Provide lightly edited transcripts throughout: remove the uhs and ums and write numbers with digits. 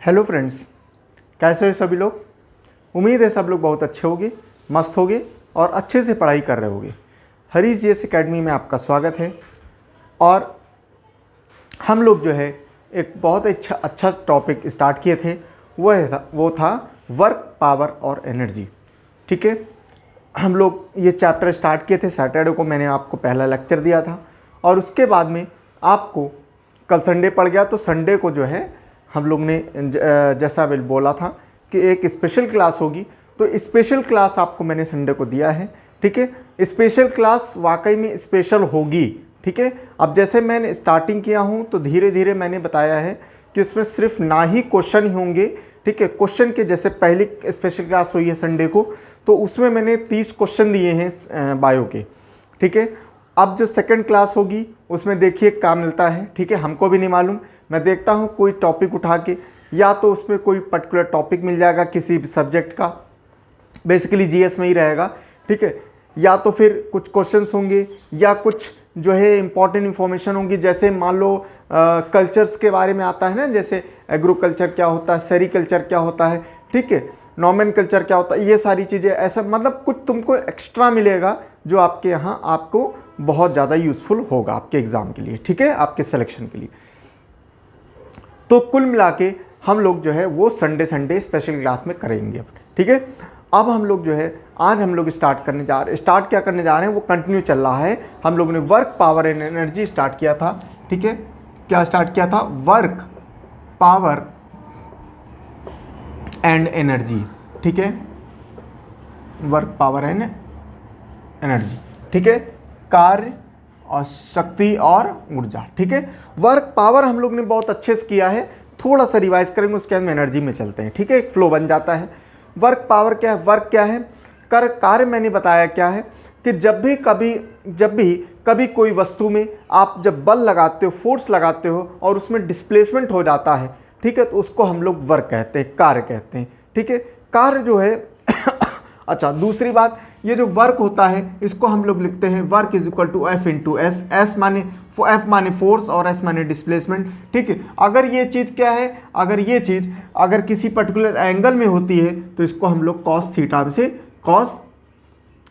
Hello friends, कैसे हो सभी लोग। उम्मीद है सब लोग बहुत अच्छे होंगे, मस्त होंगे और अच्छे से पढ़ाई कर रहे होंगे। हरीश जीएस एकेडमी में आपका स्वागत है। और हम लोग जो है एक बहुत अच्छा टॉपिक स्टार्ट किए थे, वो था वर्क, पावर और एनर्जी। ठीक है, हम लोग ये चैप्टर स्टार्ट किए थे। सैटरडे को मैंने आपको पहला लेक्चर दिया था और उसके बाद में आपको कल संडे पड़ गया, तो संडे को जो है हम लोग ने जैसा बोला था कि एक स्पेशल क्लास होगी, तो स्पेशल क्लास आपको मैंने संडे को दिया है। ठीक है, स्पेशल क्लास वाकई में स्पेशल होगी। ठीक है, अब जैसे मैंने स्टार्टिंग किया हूँ तो धीरे धीरे मैंने बताया है कि उसमें सिर्फ ना ही क्वेश्चन ही होंगे। ठीक है, क्वेश्चन के जैसे पहली स्पेशल क्लास हुई है संडे को, तो उसमें मैंने 30 क्वेश्चन दिए हैं बायो के। ठीक है, अब जो सेकंड क्लास होगी उसमें देखिए क्या मिलता है। ठीक है, हमको भी नहीं मालूम, मैं देखता हूँ कोई टॉपिक उठा के, या तो उसमें कोई पर्टिकुलर टॉपिक मिल जाएगा किसी सब्जेक्ट का, बेसिकली जीएस में ही रहेगा। ठीक है, या तो फिर कुछ क्वेश्चंस होंगे या कुछ जो है इंपॉर्टेंट इन्फॉर्मेशन होंगी। जैसे मान लो कल्चर्स के बारे में आता है ना, जैसे एग्रोकल्चर क्या होता है, सेरीकल्चर क्या होता है, ठीक है, नॉमेनकल्चर क्या होता है, ये सारी चीज़ें। ऐसा मतलब कुछ तुमको एक्स्ट्रा मिलेगा जो आपके यहाँ आपको बहुत ज़्यादा यूज़फुल होगा आपके एग्ज़ाम के लिए। ठीक है, आपके सिलेक्शन के लिए। तो कुल मिला के हम लोग जो है वो संडे स्पेशल क्लास में करेंगे। ठीक है, अब हम लोग जो है आज हम लोग स्टार्ट क्या करने जा रहे हैं वो कंटिन्यू चल रहा है। हम लोगों ने work, power and energy start किया था। ठीक है, क्या स्टार्ट किया था? Work, power and energy. ठीक है, वर्क, पावर एंड एनर्जी। ठीक है, कार्य और शक्ति और ऊर्जा। ठीक है, वर्क पावर हम लोग ने बहुत अच्छे से किया है, थोड़ा सा रिवाइज करेंगे, उसके बाद में एनर्जी में चलते हैं। ठीक है, एक फ्लो बन जाता है। वर्क पावर क्या है? वर्क क्या है? कार्य मैंने बताया क्या है कि जब भी कभी कोई वस्तु में आप जब बल लगाते हो, फोर्स लगाते हो और उसमें डिस्प्लेसमेंट हो जाता है, ठीक है, तो उसको हम लोग वर्क कहते हैं, कार्य कहते हैं। ठीक है, कार्य जो है अच्छा, दूसरी बात, ये जो वर्क होता है इसको हम लोग लिखते हैं work is equal to F into S. F माने फोर्स और एस माने डिस्प्लेसमेंट। ठीक है, अगर ये चीज़ क्या है, अगर किसी पर्टिकुलर एंगल में होती है तो इसको हम लोग कॉस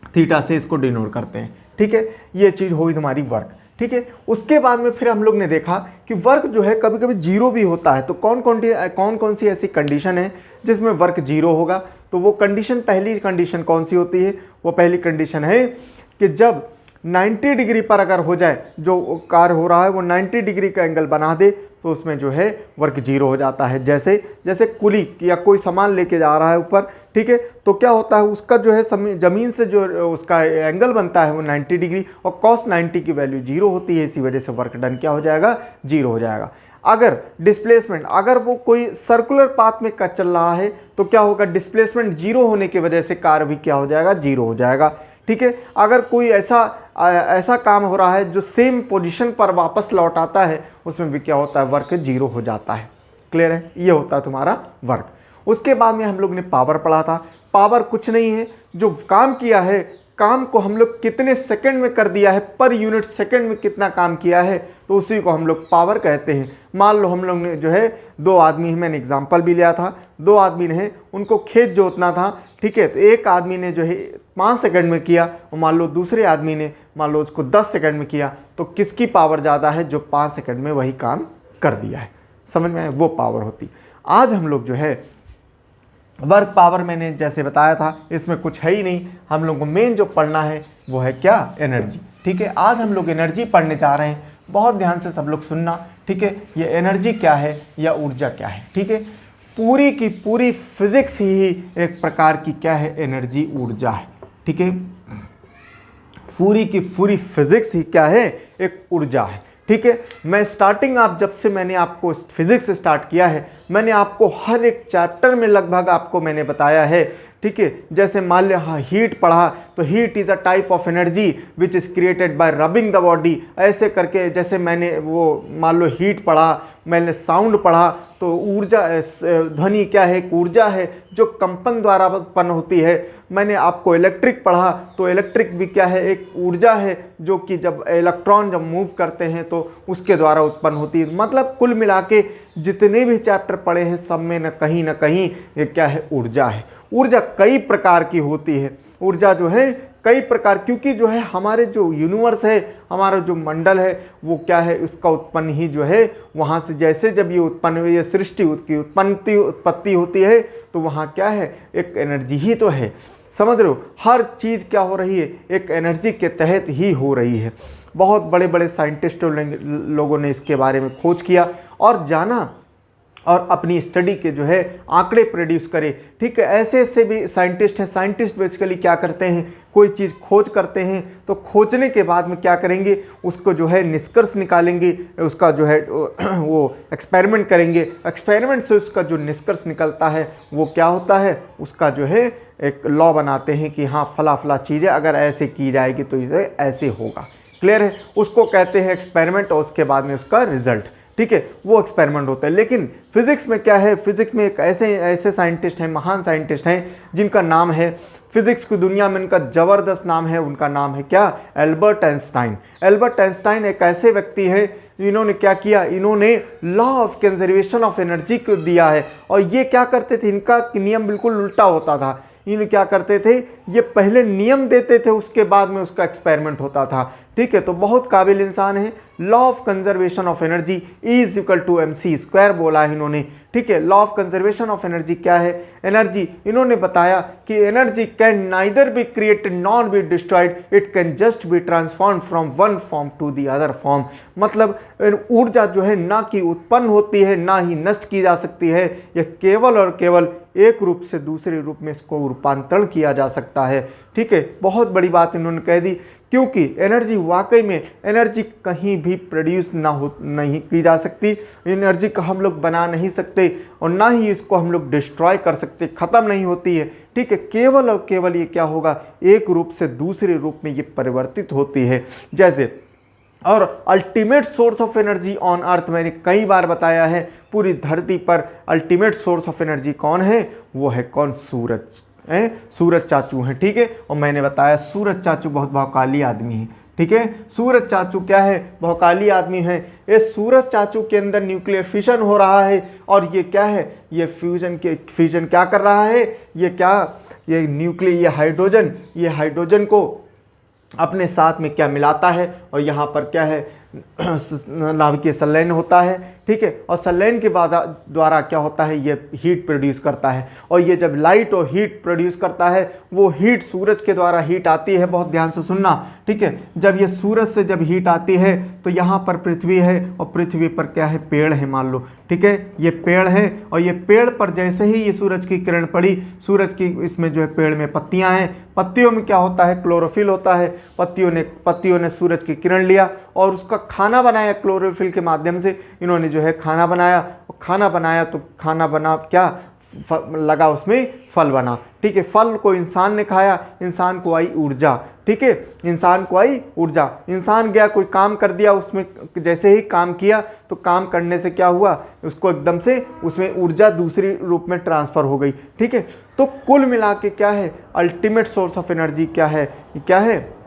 थीटा से इसको डिनोट करते हैं। ठीक है, ये चीज़ हुई तुम्हारी वर्क। ठीक है, उसके बाद में फिर हम लोग ने देखा कि वर्क जो है कभी कभी जीरो भी होता है। तो कौन कौन सी ऐसी कंडीशन है जिसमें वर्क जीरो होगा? तो वो कंडीशन, पहली कंडीशन कौन सी होती है? वो पहली कंडीशन है कि जब 90 डिग्री पर अगर हो जाए, जो कार्य हो रहा है वो 90 डिग्री का एंगल बना दे, तो उसमें जो है वर्क जीरो हो जाता है। जैसे कुली या कोई सामान लेके जा रहा है ऊपर, ठीक है, तो क्या होता है उसका जो है ज़मीन से जो उसका एंगल बनता है वो 90 डिग्री, और cos 90 की वैल्यू जीरो होती है। इसी वजह से वर्क डन क्या हो जाएगा? जीरो हो जाएगा। अगर डिस्प्लेसमेंट, अगर वो कोई सर्कुलर पाथ में चल रहा है तो क्या होगा? डिस्प्लेसमेंट जीरो होने की वजह से कार्य भी क्या हो जाएगा? जीरो हो जाएगा। ठीक है, अगर कोई ऐसा काम हो रहा है जो सेम पोजीशन पर वापस लौट आता है, उसमें भी क्या होता है? वर्क जीरो हो जाता है। क्लियर है? ये होता है तुम्हारा वर्क। उसके बाद में हम लोग ने पावर पढ़ा था। पावर कुछ नहीं है, जो काम किया है, काम को हम लोग कितने सेकंड में कर दिया है, पर यूनिट सेकंड में कितना काम किया है, तो उसी को हम लोग पावर कहते हैं। मान लो हम लोग ने जो है 2 आदमी हैं, मैंने एग्जांपल भी लिया था, 2 आदमी ने उनको खेत जोतना था। ठीक है, तो एक आदमी ने जो है 5 सेकंड में किया, और मान लो दूसरे आदमी ने मान लो उसको 10 सेकंड में किया, तो किसकी पावर ज़्यादा है? जो 5 सेकंड में वही काम कर दिया है। समझ में आए? वो पावर होती। आज हम लोग जो है वर्क पावर, मैंने जैसे बताया था, इसमें कुछ है ही नहीं। हम लोग को मेन जो पढ़ना है वो है क्या? एनर्जी। ठीक है, आज हम लोग एनर्जी पढ़ने जा रहे हैं। बहुत ध्यान से सब लोग सुनना। ठीक है, ये एनर्जी क्या है या ऊर्जा क्या है? ठीक है, पूरी की पूरी फिजिक्स ही एक प्रकार की क्या है? एनर्जी, ऊर्जा है। ठीक है, पूरी की पूरी फिजिक्स ही क्या है? एक ऊर्जा है। ठीक है, मैं स्टार्टिंग जब से मैंने आपको फिजिक्स स्टार्ट किया है, मैंने आपको हर एक चैप्टर में लगभग आपको मैंने बताया है ठीक है। जैसे मान लिया हीट पढ़ा तो heat is a type of energy which is created by rubbing the body, ऐसे करके जैसे मैंने वो मान लो हीट पढ़ा, मैंने साउंड पढ़ा तो ऊर्जा, ध्वनि क्या है, एक ऊर्जा है जो कंपन द्वारा उत्पन्न होती है। मैंने आपको इलेक्ट्रिक पढ़ा तो इलेक्ट्रिक भी क्या है, एक ऊर्जा है जो कि जब इलेक्ट्रॉन जब मूव करते हैं तो उसके द्वारा उत्पन्न होती है। मतलब कुल मिला के जितने भी चैप्टर पढ़े हैं सब में न कहीं ये क्या है, ऊर्जा है। ऊर्जा कई प्रकार की होती है, ऊर्जा जो है कई प्रकार, क्योंकि जो है हमारे जो यूनिवर्स है, हमारा जो मंडल है वो क्या है, उसका उत्पन्न ही जो है वहाँ से, जैसे जब ये उत्पन्न हुई है सृष्टि की उत्पत्ति होती है तो वहाँ क्या है, एक एनर्जी ही तो है। समझ रहे हो, हर चीज़ क्या हो रही है, एक एनर्जी के तहत ही हो रही है। बहुत बड़े बड़े साइंटिस्टों लोगों ने इसके बारे में खोज किया और जाना और अपनी स्टडी के जो है आंकड़े प्रोड्यूस करे। ठीक है, ऐसे ऐसे भी साइंटिस्ट हैं। साइंटिस्ट बेसिकली क्या करते हैं, कोई चीज़ खोज करते हैं तो खोजने के बाद में क्या करेंगे, उसको जो है निष्कर्ष निकालेंगे, उसका जो है वो एक्सपेरिमेंट करेंगे। एक्सपेरिमेंट से उसका जो निष्कर्ष निकलता है वो क्या होता है, उसका जो है एक लॉ बनाते हैं कि हाँ फला चीज़ें अगर ऐसे की जाएगी तो ये ऐसे होगा। क्लियर है, उसको कहते हैं एक्सपेरिमेंट और उसके बाद में उसका रिजल्ट। ठीक है, वो एक्सपेरिमेंट होता है। लेकिन फिजिक्स में क्या है, फिजिक्स में एक ऐसे साइंटिस्ट हैं, महान साइंटिस्ट हैं जिनका नाम है, फिजिक्स की दुनिया में उनका ज़बरदस्त नाम है, उनका नाम है क्या, एल्बर्ट आइंस्टाइन। एल्बर्ट आइंस्टाइन एक ऐसे व्यक्ति हैं, इन्होंने क्या किया, इन्होंने law of conservation of energy को दिया है। और ये क्या करते थे, इनका नियम बिल्कुल उल्टा होता था। ये क्या करते थे, ये पहले नियम देते थे, उसके बाद में उसका एक्सपेरिमेंट होता था। ठीक है, तो बहुत काबिल इंसान है। Law of conservation of energy is equal to mc² बोला है इन्होंने। ठीक है, law of conservation of energy क्या है, एनर्जी इन्होंने बताया कि energy can neither be created nor be destroyed, it can just be transform from one form to the other form. मतलब ऊर्जा जो है ना कि उत्पन्न होती है ना ही नष्ट की जा सकती है, यह केवल और केवल एक रूप से दूसरे रूप में इसको रूपांतरण किया जा सकता है। ठीक है, बहुत बड़ी बात इन्होंने कह दी, क्योंकि एनर्जी वाकई में एनर्जी कहीं भी प्रोड्यूस नहीं की जा सकती, एनर्जी का हम लोग बना नहीं सकते और ना ही इसको हम लोग डिस्ट्रॉय कर सकते, ख़त्म नहीं होती है। ठीक है, केवल और केवल ये क्या होगा, एक रूप से दूसरे रूप में ये परिवर्तित होती है। जैसे और ultimate source of energy on earth, मैंने कई बार बताया है, पूरी धरती पर अल्टीमेट सोर्स ऑफ एनर्जी कौन है, वो है कौन, सूरज है, सूरज चाचू हैं। ठीक है, और मैंने बताया सूरज चाचू बहुत भौकाली आदमी है। ठीक है, सूरज चाचू क्या है, भौकाली आदमी है। ये सूरज चाचू के अंदर न्यूक्लियर फिशन हो रहा है और ये क्या है, ये फ्यूजन क्या कर रहा है, ये क्या, ये न्यूक्लियर, ये हाइड्रोजन को अपने साथ में क्या मिलाता है और यहाँ पर क्या है, नाभिकीय संलयन होता है। ठीक है, और संलयन के बाद द्वारा क्या होता है, ये हीट प्रोड्यूस करता है। और ये जब लाइट और हीट प्रोड्यूस करता है, वो हीट सूरज के द्वारा हीट आती है, बहुत ध्यान से सुनना। ठीक है, जब ये सूरज से जब हीट आती है तो यहाँ पर पृथ्वी है और पृथ्वी पर क्या है, पेड़ है मान लो। ठीक है, ये पेड़ है और ये पेड़ पर जैसे ही ये सूरज की किरण पड़ी, सूरज की इसमें जो है पेड़ में पत्तियाँ हैं, पत्तियों में क्या होता है, क्लोरोफिल होता है। पत्तियों ने सूरज की किरण लिया और उसका खाना बनाया, क्लोरोफिल के माध्यम से इन्होंने जो है खाना बनाया। तो खाना बना क्या लगा, उसमें फल बना। ठीक है, फल को इंसान ने खाया, इंसान को आई ऊर्जा। ठीक है, इंसान को आई ऊर्जा, इंसान गया कोई काम कर दिया, उसमें जैसे ही काम किया तो काम करने से क्या हुआ, उसको एकदम से उसमें ऊर्जा दूसरी रूप में ट्रांसफ़र हो गई। ठीक है, तो कुल मिला के क्या है, अल्टीमेट सोर्स ऑफ एनर्जी क्या है,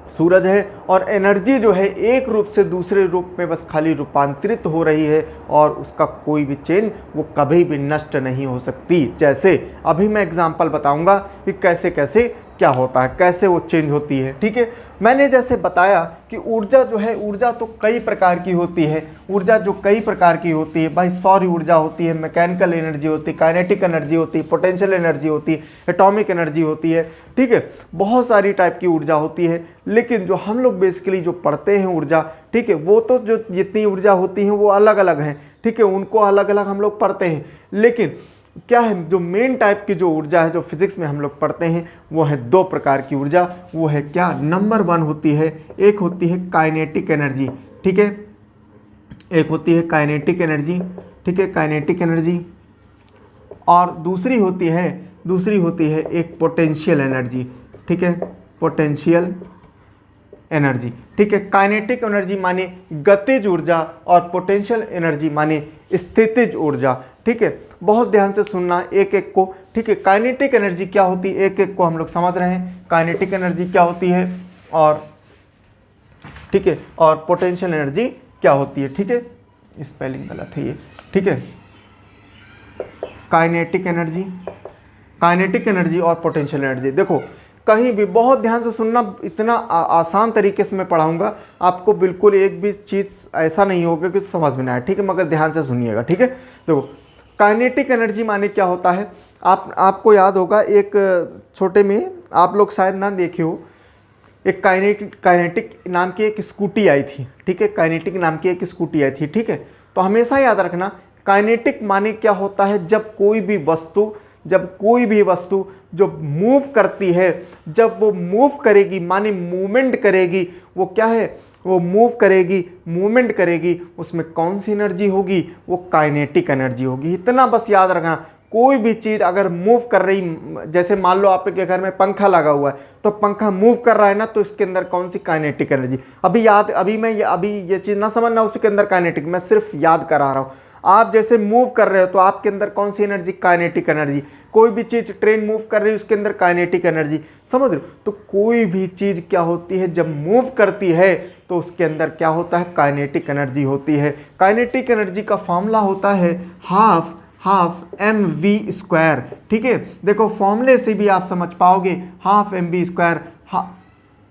सूरज है। और एनर्जी जो है एक रूप से दूसरे रूप में बस खाली रूपांतरित हो रही है और उसका कोई भी चेंज वो कभी भी नष्ट नहीं हो सकती। जैसे अभी मैं एग्जांपल बताऊंगा कि कैसे कैसे क्या होता है, कैसे वो चेंज होती है। ठीक है, मैंने जैसे बताया कि ऊर्जा जो है, ऊर्जा तो कई प्रकार की होती है। ऊर्जा जो कई प्रकार की होती है भाई, सौर ऊर्जा होती है, मैकेनिकल एनर्जी होती है, काइनेटिक एनर्जी होती है, पोटेंशियल एनर्जी होती है, एटॉमिक एनर्जी होती है। ठीक है, बहुत सारी टाइप की ऊर्जा होती है। लेकिन जो हम लोग बेसिकली जो पढ़ते हैं ऊर्जा, ठीक है, वो तो जो जितनी ऊर्जा होती हैं वो अलग अलग हैं। ठीक है, उनको अलग अलग हम लोग पढ़ते हैं। लेकिन क्या है, जो मेन टाइप की जो ऊर्जा है जो फिजिक्स में हम लोग पढ़ते हैं वो है दो प्रकार की ऊर्जा। वो है क्या, नंबर 1 होती है, एक होती है काइनेटिक एनर्जी। ठीक है, एक होती है काइनेटिक एनर्जी। ठीक है, काइनेटिक एनर्जी। और दूसरी दूसरी होती है एक पोटेंशियल एनर्जी, ठीक है, पोटेंशियल एनर्जी, ठीक है। काइनेटिक एनर्जी माने गतिज ऊर्जा और पोटेंशियल एनर्जी माने स्थितिज ऊर्जा, ठीक है। बहुत ध्यान से सुनना एक एक को, ठीक है। काइनेटिक एनर्जी क्या होती है, एक एक को हम लोग समझ रहे हैं, काइनेटिक एनर्जी क्या होती है और, ठीक है, और पोटेंशियल एनर्जी क्या होती है, ठीक है। स्पेलिंग गलत है ये, ठीक है। काइनेटिक एनर्जी और पोटेंशियल एनर्जी, देखो कहीं भी बहुत ध्यान से सुनना, इतना आसान तरीके से मैं पढ़ाऊंगा, आपको बिल्कुल एक भी चीज़ ऐसा नहीं होगा कि समझ में ना आए, ठीक है, मगर ध्यान से सुनिएगा, ठीक है। देखो काइनेटिक एनर्जी माने क्या होता है, आपको याद होगा एक छोटे में आप लोग शायद ना देखे हो, एक काइनेटिक नाम की एक स्कूटी आई थी, ठीक है, काइनेटिक नाम की एक स्कूटी आई थी, ठीक है। तो हमेशा याद रखना काइनेटिक माने क्या होता है, जब कोई भी वस्तु जो मूव करती है, जब वो मूव करेगी माने मूवमेंट करेगी, वो क्या है, वो मूव करेगी, मूवमेंट करेगी, उसमें कौन सी एनर्जी होगी, वो काइनेटिक एनर्जी होगी। इतना बस याद रखना, कोई भी चीज़ अगर मूव कर रही, जैसे मान लो आपके घर में पंखा लगा हुआ है, तो पंखा मूव कर रहा है ना, तो इसके अंदर कौन सी काइनेटिक एनर्जी, अभी ये चीज़ ना समझना उसके अंदर काइनेटिक, मैं सिर्फ याद करा रहा हूँ। आप जैसे मूव कर रहे हो तो आपके अंदर कौन सी एनर्जी, काइनेटिक एनर्जी। कोई भी चीज़, ट्रेन मूव कर रही है, उसके अंदर काइनेटिक एनर्जी, समझ रहे हो। तो कोई भी चीज़ क्या होती है, जब मूव करती है तो उसके अंदर क्या होता है, काइनेटिक एनर्जी होती है। काइनेटिक एनर्जी का फॉर्मूला होता है हाफ mv², ठीक है। देखो फॉर्मूले से भी आप समझ पाओगे, हाफ mv²,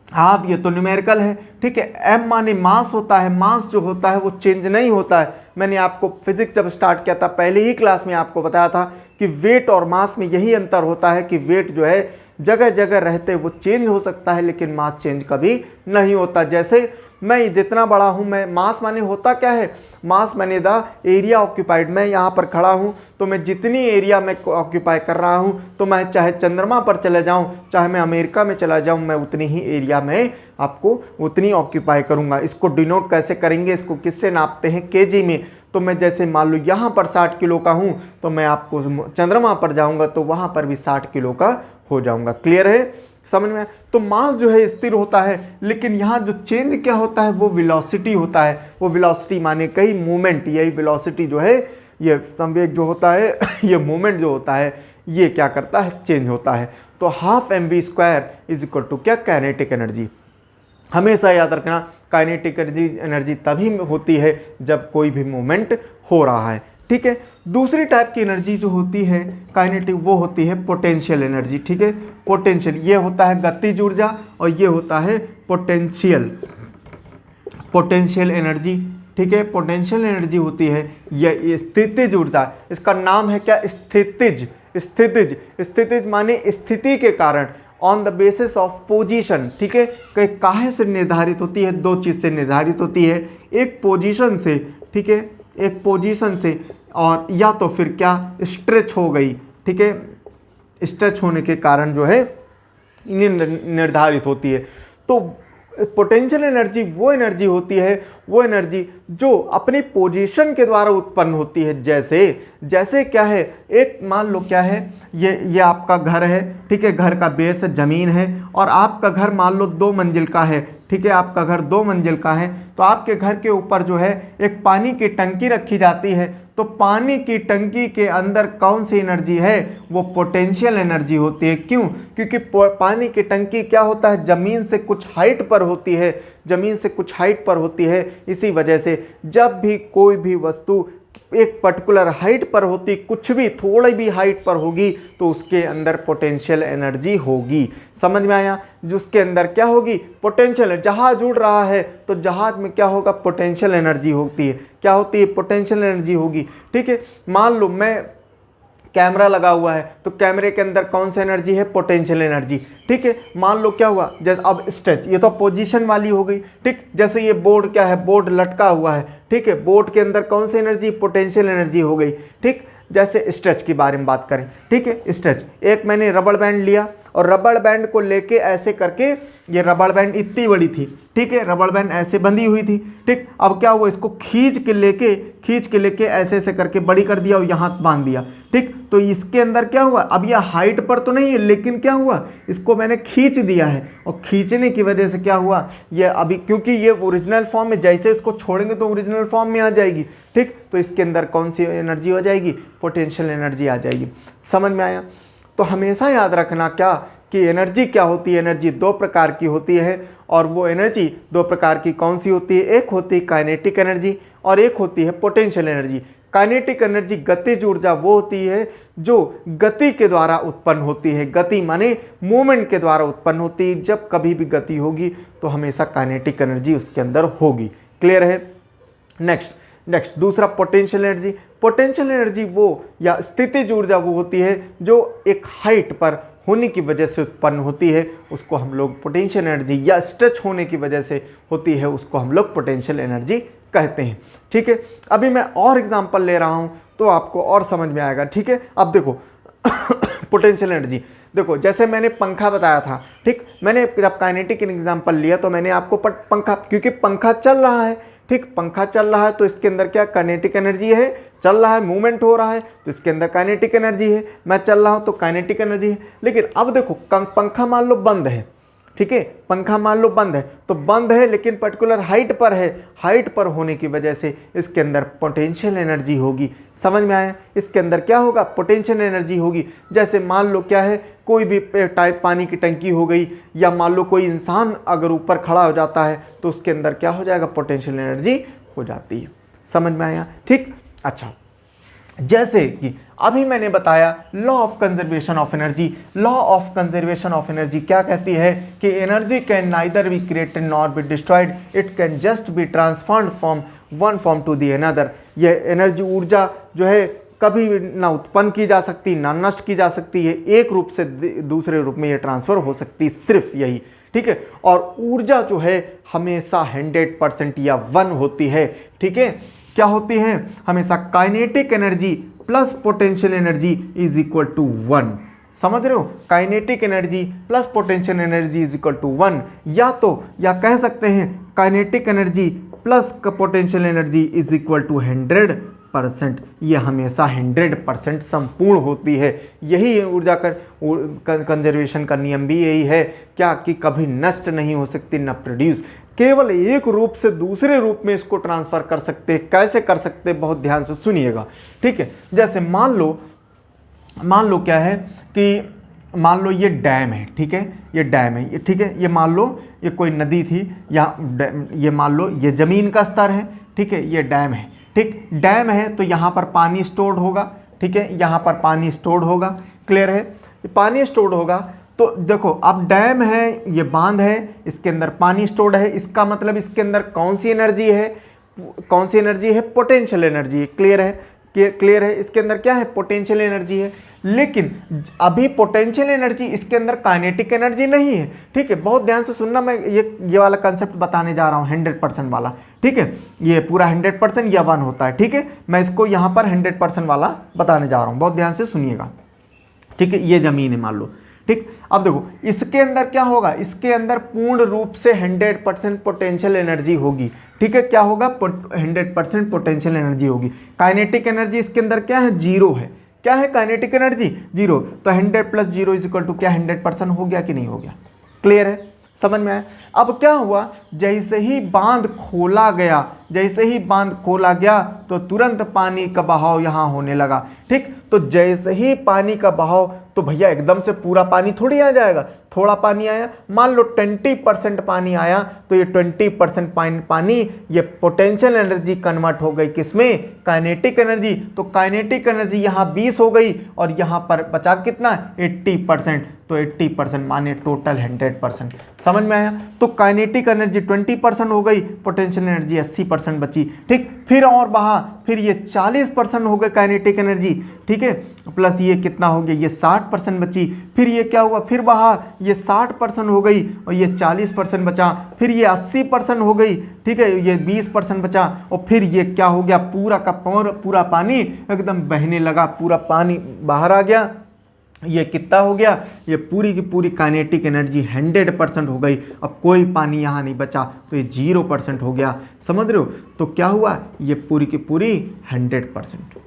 हाफ ये तो न्यूमेरिकल है, ठीक है। m माने मास होता है, मास जो होता है वो चेंज नहीं होता है। मैंने आपको फिजिक्स जब स्टार्ट किया था पहले ही क्लास में आपको बताया था कि वेट और मास में यही अंतर होता है कि वेट जो है जगह जगह रहते वो चेंज हो सकता है, लेकिन मास चेंज कभी नहीं होता। जैसे मैं जितना बड़ा हूँ, मैं मास माने होता क्या है, मास माने द एरिया ऑक्यूपाइड। मैं यहाँ पर खड़ा हूँ तो मैं जितनी एरिया में ऑक्यूपाई कर रहा हूँ, तो मैं चाहे चंद्रमा पर चले जाऊँ, चाहे मैं अमेरिका में चला जाऊँ, मैं उतनी ही एरिया में आपको उतनी ऑक्यूपाई करूँगा। इसको डिनोट कैसे करेंगे, इसको किससे नापते हैं, केजी में। तो मैं जैसे मान लो यहाँ पर 60 किलो का हूँ, तो मैं आपको चंद्रमा पर जाऊँगा तो वहाँ पर भी 60 किलो का हो जाऊँगा। क्लियर है, समझ में। तो मास जो है स्थिर होता है, लेकिन यहाँ जो चेंज क्या होता है, वो वेलोसिटी होता है। वो वेलोसिटी माने कहीं मूवमेंट, यही वेलोसिटी जो है, ये संवेग जो होता है ये मूवमेंट जो होता है, ये क्या करता है, चेंज होता है। तो half mv² is equal to क्या, काइनेटिक एनर्जी। हमेशा याद रखना, काइनेटिक एनर्जी तभी होती है जब कोई भी मूवमेंट हो रहा है, ठीक है। दूसरी टाइप की एनर्जी जो होती है काइनेटिक, वो होती है पोटेंशियल एनर्जी, ठीक है। पोटेंशियल ये होता है गतिज ऊर्जा और ये होता है पोटेंशियल एनर्जी, ठीक है। पोटेंशियल एनर्जी होती है ये स्थितिज ऊर्जा, इसका नाम है क्या, स्थितिज माने स्थिति के कारण, on the basis of position, ठीक है। काहे से निर्धारित होती है, दो चीज़ से निर्धारित होती है, एक पोजीशन से, ठीक है, एक पोजीशन से, और या तो फिर क्या, स्ट्रेच हो गई, ठीक है, स्ट्रेच होने के कारण जो है इन्हें निर्धारित होती है। तो पोटेंशियल एनर्जी वो एनर्जी होती है, वो एनर्जी जो अपनी पोजीशन के द्वारा उत्पन्न होती है। जैसे क्या है, एक मान लो क्या है, ये आपका घर है, ठीक है, घर का बेस ज़मीन है, और आपका घर मान लो 2 मंजिल का है, ठीक है, आपका घर 2 मंजिल का है। तो आपके घर के ऊपर जो है एक पानी की टंकी रखी जाती है। तो पानी की टंकी के अंदर कौन सी एनर्जी है, वो पोटेंशियल एनर्जी होती है। क्यों, क्योंकि पानी की टंकी क्या होता है, ज़मीन से कुछ हाइट पर होती है, ज़मीन से कुछ हाइट पर होती है। इसी वजह से जब भी कोई भी वस्तु एक पर्टिकुलर हाइट पर होती, कुछ भी थोड़ी भी हाइट पर होगी, तो उसके अंदर पोटेंशियल एनर्जी होगी। समझ में आया, जिसके अंदर क्या होगी, पोटेंशियल। जहाज उड़ रहा है तो जहाज में क्या होगा, पोटेंशियल एनर्जी होती है। क्या होती है, पोटेंशियल एनर्जी होगी, ठीक है। मान लो मैं कैमरा लगा हुआ है, तो कैमरे के अंदर कौन सी एनर्जी है, पोटेंशियल एनर्जी, ठीक है। मान लो क्या हुआ, जैसे अब स्ट्रेच, ये तो पोजीशन वाली हो गई, ठीक। जैसे ये बोर्ड क्या है, बोर्ड लटका हुआ है, ठीक है, बोर्ड के अंदर कौन सी एनर्जी, पोटेंशियल एनर्जी हो गई, ठीक। जैसे स्ट्रेच की बारे में बात करें, ठीक है, स्ट्रेच, एक मैंने रबड़ बैंड लिया और रबड़ बैंड को लेके ऐसे करके, ये रबड़ बैंड इतनी बड़ी थी, ठीक है, रबड़ बैंड ऐसे बंधी हुई थी, ठीक। अब क्या हुआ, इसको खींच खींच के लेके ऐसे ऐसे करके बड़ी कर दिया और यहाँ बांध दिया, ठीक। तो इसके अंदर क्या हुआ, अब यह हाइट पर तो नहीं है, लेकिन क्या हुआ, इसको मैंने खींच दिया है और खींचने की वजह से क्या हुआ, ये अभी क्योंकि ये ओरिजिनल फॉर्म में, जैसे इसको छोड़ेंगे तो ओरिजिनल फॉर्म में आ जाएगी, ठीक। तो इसके अंदर कौन सी एनर्जी हो जाएगी, पोटेंशियल एनर्जी आ जाएगी। समझ में आया। तो हमेशा याद रखना क्या कि एनर्जी क्या होती है, एनर्जी दो प्रकार की होती है, और वो एनर्जी दो प्रकार की कौन सी होती है, एक होती है काइनेटिक एनर्जी और एक होती है पोटेंशियल एनर्जी। काइनेटिक एनर्जी गतिज ऊर्जा वो होती है जो गति के द्वारा उत्पन्न होती है, गति माने मूवमेंट के द्वारा उत्पन्न होती है। जब कभी भी गति होगी तो हमेशा काइनेटिक एनर्जी उसके अंदर होगी। क्लियर है। नेक्स्ट दूसरा पोटेंशियल एनर्जी। पोटेंशियल एनर्जी वो या स्थितिज ऊर्जा वो होती है जो एक हाइट पर होने की वजह से उत्पन्न होती है, उसको हम लोग पोटेंशियल एनर्जी, या स्ट्रेच होने की वजह से होती है, उसको हम लोग पोटेंशियल एनर्जी कहते हैं। ठीक है, अभी मैं और एग्जांपल ले रहा हूं तो आपको और समझ में आएगा। ठीक है, अब देखो पोटेंशियल एनर्जी, देखो जैसे मैंने पंखा बताया था, ठीक। मैंने जब काइनेटिक एग्जांपल लिया तो मैंने आपको पंखा, क्योंकि पंखा चल रहा है, ठीक, पंखा चल रहा है तो इसके अंदर क्या काइनेटिक एनर्जी है, चल रहा है, मूवमेंट हो रहा है तो इसके अंदर काइनेटिक एनर्जी है। मैं चल रहा हूं तो काइनेटिक एनर्जी है। लेकिन अब देखो पंखा मान लो बंद है, ठीक है, पंखा मान लो बंद है, तो बंद है लेकिन पर्टिकुलर हाइट पर है, हाइट पर होने की वजह से इसके अंदर पोटेंशियल एनर्जी होगी। समझ में आया। इसके अंदर क्या होगा, पोटेंशियल एनर्जी होगी। जैसे मान लो क्या है, कोई भी पानी की टंकी हो गई, या मान लो कोई इंसान अगर ऊपर खड़ा हो जाता है तो उसके अंदर क्या हो जाएगा, पोटेंशियल एनर्जी हो जाती है। समझ में आया। ठीक। अच्छा, जैसे कि अभी मैंने बताया law of conservation of energy. Law of conservation of energy क्या कहती है कि energy can neither be created nor be destroyed, it can just be transferred from one form to the another. यह एनर्जी ऊर्जा जो है कभी ना उत्पन्न की जा सकती ना नष्ट की जा सकती है, एक रूप से दूसरे रूप में ये ट्रांसफर हो सकती है, सिर्फ यही। ठीक है, और ऊर्जा जो है हमेशा 100% या 1 होती है। ठीक है, क्या होती है, हमेशा kinetic energy plus potential energy is equal to 1। समझ रहे हो, kinetic energy plus potential energy is equal to 1, या कह सकते हैं kinetic energy plus potential energy is equal to 100%। ये हमेशा 100% संपूर्ण होती है। यही ऊर्जा कंजर्वेशन का नियम भी यही है, क्या कि कभी नष्ट नहीं हो सकती न प्रोड्यूस, केवल एक रूप से दूसरे रूप में इसको ट्रांसफर कर सकते हैं। कैसे कर सकते हैं, बहुत ध्यान से सुनिएगा। ठीक है, जैसे मान लो क्या है कि मान लो ये डैम है, ठीक है, ये डैम है, ठीक है, ये मान लो ये कोई नदी थी, या ये मान लो ये ज़मीन का स्तर है, ठीक है, ये डैम है, ठीक, डैम है तो यहाँ पर पानी स्टोर्ड होगा, ठीक है, यहाँ पर पानी स्टोर्ड होगा। क्लियर है, पानी स्टोर्ड होगा तो देखो अब डैम है, ये बांध है, इसके अंदर पानी स्टोर्ड है, इसका मतलब इसके अंदर कौन सी एनर्जी है, पोटेंशियल एनर्जी है। क्लियर है, इसके अंदर क्या है, पोटेंशियल एनर्जी है। लेकिन अभी पोटेंशियल एनर्जी इसके अंदर काइनेटिक एनर्जी नहीं है। ठीक है, बहुत ध्यान से सुनना, मैं ये वाला कंसेप्ट बताने जा रहा हूँ 100% वाला। ठीक है, ये पूरा 100% या 1 होता है। ठीक है, मैं इसको यहाँ पर 100% वाला बताने जा रहा हूँ, बहुत ध्यान से सुनिएगा। ठीक है, ये जमीन है मान लो, ठीक। अब देखो इसके अंदर क्या होगा, इसके अंदर पूर्ण रूप से 100% पोटेंशियल एनर्जी होगी। ठीक है, क्या होगा, 100% पोटेंशियल एनर्जी होगी। काइनेटिक एनर्जी इसके अंदर क्या है, 0 है। क्या है काइनेटिक एनर्जी, 0। तो 100 + 0 = क्या, 100% हो गया कि नहीं हो गया। क्लियर है, समझ में आया। अब क्या हुआ, जैसे ही बांध खोला गया तो तुरंत पानी का बहाव यहाँ होने लगा। ठीक, तो जैसे ही पानी का बहाव, तो भैया एकदम से पूरा पानी थोड़ी आ जाएगा, थोड़ा पानी आया, मान लो 20% पानी आया, तो ये 20% पानी ये पोटेंशियल एनर्जी कन्वर्ट हो गई किसमें, काइनेटिक एनर्जी। तो काइनेटिक एनर्जी यहाँ 20 हो गई और यहाँ पर बचा कितना, 80%। तो 80% माने टोटल 100%। समझ में आया। तो काइनेटिक एनर्जी 20% हो गई, पोटेंशियल एनर्जी 80% बची। ठीक, फिर और बहा, फिर ये 40% हो गए काइनेटिक एनर्जी, ठीक है, प्लस ये कितना हो गया, ये 60% बची। फिर ये क्या हुआ, फिर बहा, ये 60% हो गई और ये 40% बचा। फिर ये 80% हो गई, ठीक है, ये 20% बचा। और फिर ये क्या हो गया, पूरा का पूरा पानी एकदम बहने लगा, पूरा पानी बाहर आ गया। ये कितना हो गया, ये पूरी की पूरी काइनेटिक एनर्जी 100% हो गई। अब कोई पानी यहाँ नहीं बचा तो ये 0% हो गया। समझ रहे हो? तो क्या हुआ, ये पूरी की पूरी 100%।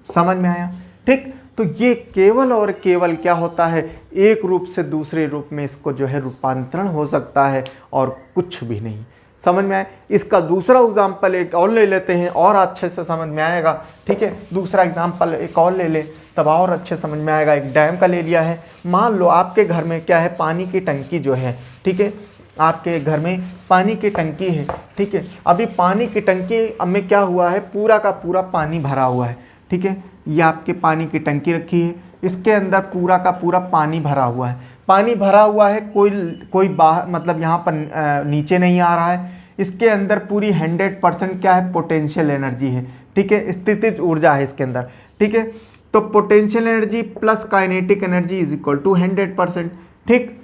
समझ में आया? ठीक, तो ये केवल और केवल क्या होता है, एक रूप से दूसरे रूप में इसको जो है रूपांतरण हो सकता है और कुछ भी नहीं। समझ में आया? इसका दूसरा एग्जाम्पल एक और ले लेते हैं और अच्छे से समझ में आएगा। ठीक है, दूसरा एग्जाम्पल एक और ले ले तब और अच्छे समझ में आएगा। एक डैम का ले लिया है। मान लो आपके घर में क्या है, पानी की टंकी जो है, ठीक है, आपके घर में पानी की टंकी है। ठीक है, अभी पानी की टंकी में क्या हुआ है, पूरा का पूरा पानी भरा हुआ है। ठीक है, ये आपके पानी की टंकी रखी है, इसके अंदर पूरा का पूरा पानी भरा हुआ है। पानी भरा हुआ है, कोई बाहर मतलब यहाँ पर नीचे नहीं आ रहा है। इसके अंदर पूरी 100% क्या है, पोटेंशियल एनर्जी है। ठीक है, स्थितिज ऊर्जा है इसके अंदर। ठीक है, तो potential energy plus kinetic energy is equal to 100%। ठीक,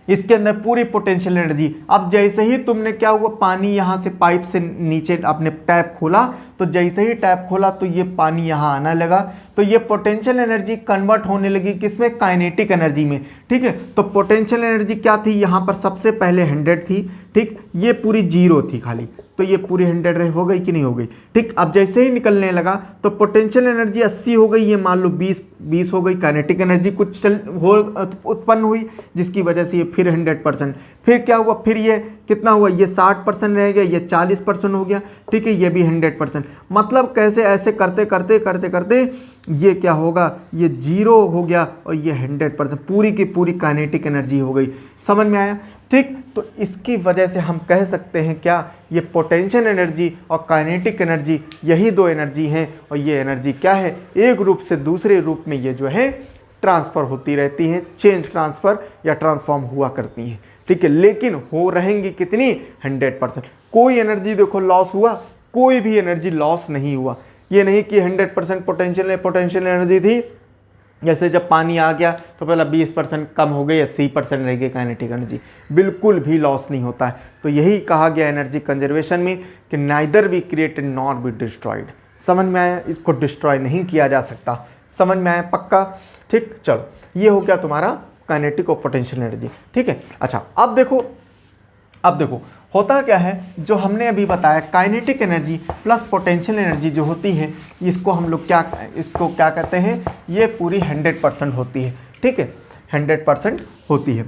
इसके अंदर पूरी पोटेंशियल एनर्जी। अब जैसे ही तुमने क्या हुआ, पानी यहाँ से पाइप से नीचे आपने टैप खोला, तो जैसे ही टैप खोला तो ये पानी यहाँ आना लगा, तो ये पोटेंशियल एनर्जी कन्वर्ट होने लगी किसमें, काइनेटिक एनर्जी में। ठीक है, तो पोटेंशियल एनर्जी क्या थी, यहाँ पर सबसे पहले 100 थी। ठीक, ये पूरी 0 थी खाली, तो ये पूरी 100 हो गई कि नहीं हो गई। ठीक, अब जैसे ही निकलने लगा तो पोटेंशियल एनर्जी 80 हो गई, ये मान लो 20 हो गई। काइनेटिक एनर्जी कुछ उत्पन्न हुई जिसकी वजह से ये फिर 100%। फिर क्या हुआ, फिर ये कितना हुआ, ये 60% रह गया, ये 40% हो गया। ठीक है, ये भी 100%। मतलब कैसे, ऐसे करते करते करते करते ये क्या होगा, ये 0 हो गया और ये 100%, पूरी की पूरी काइनेटिक एनर्जी हो गई। समझ में आया? ठीक, तो इसकी वजह से हम कह सकते हैं क्या, ये पोटेंशियल एनर्जी और काइनेटिक एनर्जी यही दो एनर्जी हैं, और ये एनर्जी क्या है, एक रूप से दूसरे रूप में ये जो है ट्रांसफ़र होती रहती हैं, चेंज ट्रांसफ़र या ट्रांसफॉर्म हुआ करती हैं। ठीक है, लेकिन हो रहेंगी कितनी, 100%। कोई एनर्जी देखो लॉस हुआ, कोई भी एनर्जी लॉस नहीं हुआ। ये नहीं कि 100% पोटेंशियल एनर्जी थी, जैसे जब पानी आ गया तो पहला 20% कम हो गई, 80% रह गई काइनेटिक एनर्जी, बिल्कुल भी लॉस नहीं होता है। तो यही कहा गया एनर्जी कंजर्वेशन में कि neither be created not be destroyed. समझ में आया? इसको डिस्ट्रॉय नहीं किया जा सकता। समझ में आया? पक्का? ठीक, चलो ये हो गया तुम्हारा काइनेटिक और पोटेंशियल एनर्जी। ठीक है, अच्छा अब देखो होता क्या है, जो हमने अभी बताया kinetic energy plus potential energy जो होती है, इसको हम लोग इसको क्या कहते हैं, ये पूरी 100% होती है। ठीक है, 100% होती है।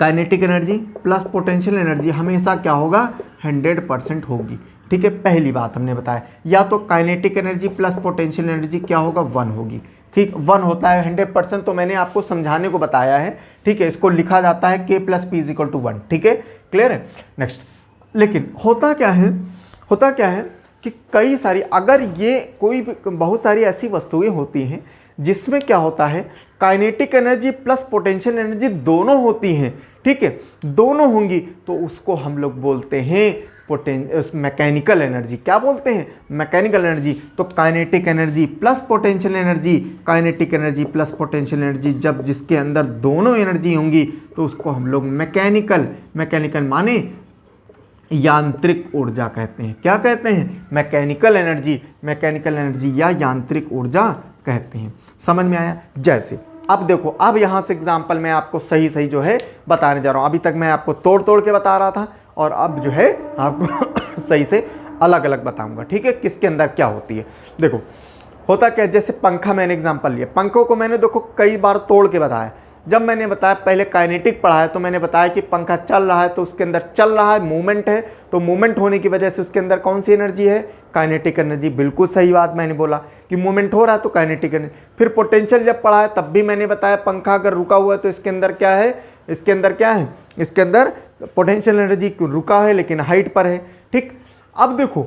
Kinetic energy plus potential energy हमेशा क्या होगा, 100% होगी। ठीक है, पहली बात हमने बताया, या तो kinetic energy plus potential energy क्या होगा, 1 होगी। ठीक, 1 होता है 100%, तो मैंने आपको समझाने को बताया है। ठीक है, इसको लिखा जाता है K + P = 1। ठीक है, क्लियर है? नेक्स्ट, लेकिन होता क्या है कि कई सारी, अगर ये कोई बहुत सारी ऐसी वस्तुएं होती हैं जिसमें क्या होता है, kinetic energy plus potential energy दोनों होती हैं। ठीक है, दोनों होंगी तो उसको हम लोग बोलते हैं मैकेनिकल एनर्जी। क्या बोलते हैं, मैकेनिकल एनर्जी। तो kinetic energy plus potential energy, kinetic energy plus potential energy, जब जिसके अंदर दोनों एनर्जी होंगी तो उसको हम लोग मैकेनिकल माने यांत्रिक ऊर्जा कहते हैं। क्या कहते हैं, मैकेनिकल एनर्जी या यांत्रिक ऊर्जा कहते हैं। समझ में आया? जैसे अब देखो, अब यहाँ से एग्जाम्पल मैं आपको सही जो है बताने जा रहा हूँ। अभी तक मैं आपको तोड़ के बता रहा था, और अब जो है आपको सही से अलग अलग बताऊंगा। ठीक है, किसके अंदर क्या होती है। देखो होता क्या, जैसे पंखा मैंने एग्जांपल लिया, पंखों को मैंने देखो कई बार तोड़ के बताया। जब मैंने बताया पहले काइनेटिक पढ़ा है, तो मैंने बताया कि पंखा चल रहा है तो उसके अंदर चल रहा है, मूवमेंट है, तो मूवमेंट होने की वजह से उसके अंदर कौन सी एनर्जी है, काइनेटिक एनर्जी। बिल्कुल सही बात मैंने बोला कि मूवमेंट हो रहा है तो काइनेटिक एनर्जी। फिर पोटेंशियल जब पढ़ा है तब भी मैंने बताया पंखा अगर रुका हुआ है तो इसके अंदर क्या है, इसके अंदर पोटेंशियल एनर्जी रुका है लेकिन हाइट पर है। ठीक, अब देखो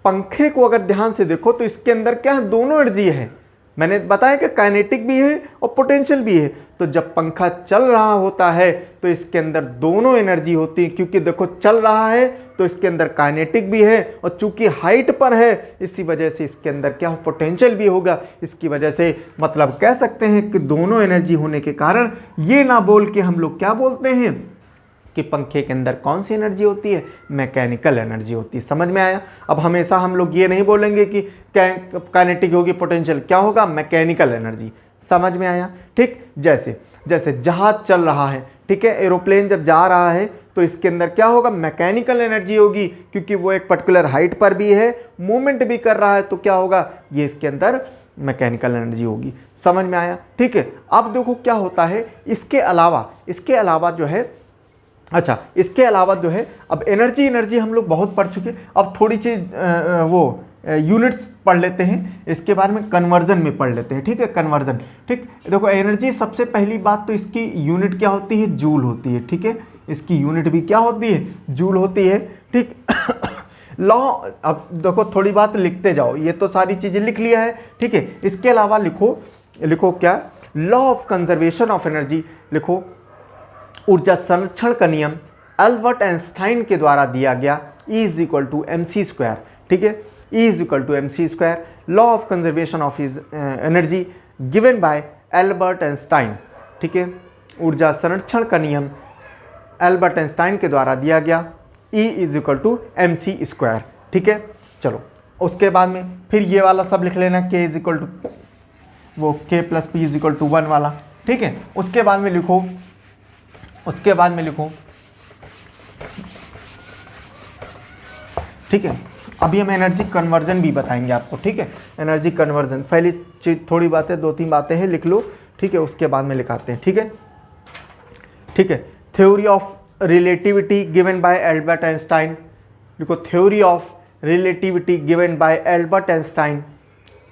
पंखे को अगर ध्यान से देखो तो इसके अंदर क्या है, दोनों एनर्जी है। मैंने बताया कि काइनेटिक भी है और पोटेंशियल भी है। तो जब पंखा चल रहा होता है तो इसके अंदर दोनों एनर्जी होती है, क्योंकि देखो चल रहा है तो इसके अंदर काइनेटिक भी है, और चूंकि हाइट पर है इसी वजह से इसके अंदर क्या हो, पोटेंशियल भी होगा। इसकी वजह से मतलब कह सकते हैं कि दोनों एनर्जी होने के कारण ये ना बोल के हम लोग क्या बोलते हैं कि पंखे के अंदर कौन सी एनर्जी होती है, मैकेनिकल एनर्जी होती है। समझ में आया? अब हमेशा हम लोग ये नहीं बोलेंगे कि काइनेटिक होगी पोटेंशियल, क्या होगा, मैकेनिकल एनर्जी। समझ में आया? ठीक, जैसे जैसे जहाज चल रहा है, ठीक है, एरोप्लेन जब जा रहा है तो इसके अंदर क्या होगा, मैकेनिकल एनर्जी होगी, क्योंकि वो एक पर्टिकुलर हाइट पर भी है, मूवमेंट भी कर रहा है, तो क्या होगा, ये इसके अंदर मैकेनिकल एनर्जी होगी। समझ में आया? ठीक है। अब देखो क्या होता है, इसके अलावा जो है, अच्छा इसके अलावा जो है, अब एनर्जी हम लोग बहुत पढ़ चुके, अब थोड़ी चीज वो यूनिट्स पढ़ लेते हैं, इसके बारे में कन्वर्जन में पढ़ लेते हैं। ठीक है, कन्वर्जन। ठीक, देखो एनर्जी, सबसे पहली बात तो इसकी यूनिट क्या होती है, जूल होती है। ठीक है, इसकी यूनिट भी क्या होती है, जूल होती है। ठीक लॉ, अब देखो थोड़ी बात लिखते जाओ, ये तो सारी चीज़ें लिख लिया है। ठीक है, इसके अलावा लिखो क्या, law of conservation of energy लिखो, ऊर्जा संरक्षण का नियम एल्बर्ट आइंस्टाइन के द्वारा दिया गया, E is equal to mc²। ठीक है, E is equal to mc², law of conservation of energy given by Albert Einstein. ठीक है, ऊर्जा संरक्षण का नियम एल्बर्ट आइंस्टाइन के द्वारा दिया गया, E is equal to mc²। ठीक है, चलो उसके बाद में फिर ये वाला सब लिख लेना, K इज इक्वल टू वो K plus P is equal to 1 वाला। ठीक है, उसके बाद में लिखो, ठीक है, अभी हम एनर्जी कन्वर्जन भी बताएंगे आपको। ठीक है, एनर्जी कन्वर्जन, पहली चीज थोड़ी बातें, 2-3 बातें हैं, लिख लो। ठीक है, उसके बाद में लिखाते हैं। ठीक है, ठीक है, theory of relativity given by Albert Einstein लिखो, theory of relativity given by Albert Einstein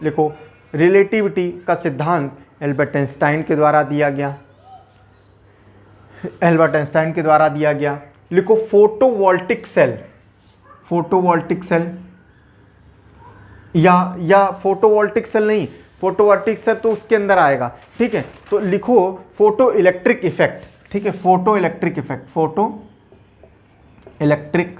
लिखो, रिलेटिविटी का सिद्धांत एल्बर्ट आइंस्टाइन के द्वारा दिया गया, एल्बर्ट आइंस्टाइन के द्वारा दिया गया। लिखो फोटोवोल्टिक सेल, फोटोवोल्टिक सेल या फोटोवोल्टिक सेल नहीं, फोटोवोल्टिक सेल तो उसके अंदर आएगा। ठीक है, तो लिखो फोटो इलेक्ट्रिक इफेक्ट। ठीक है, photo electric effect, photo electric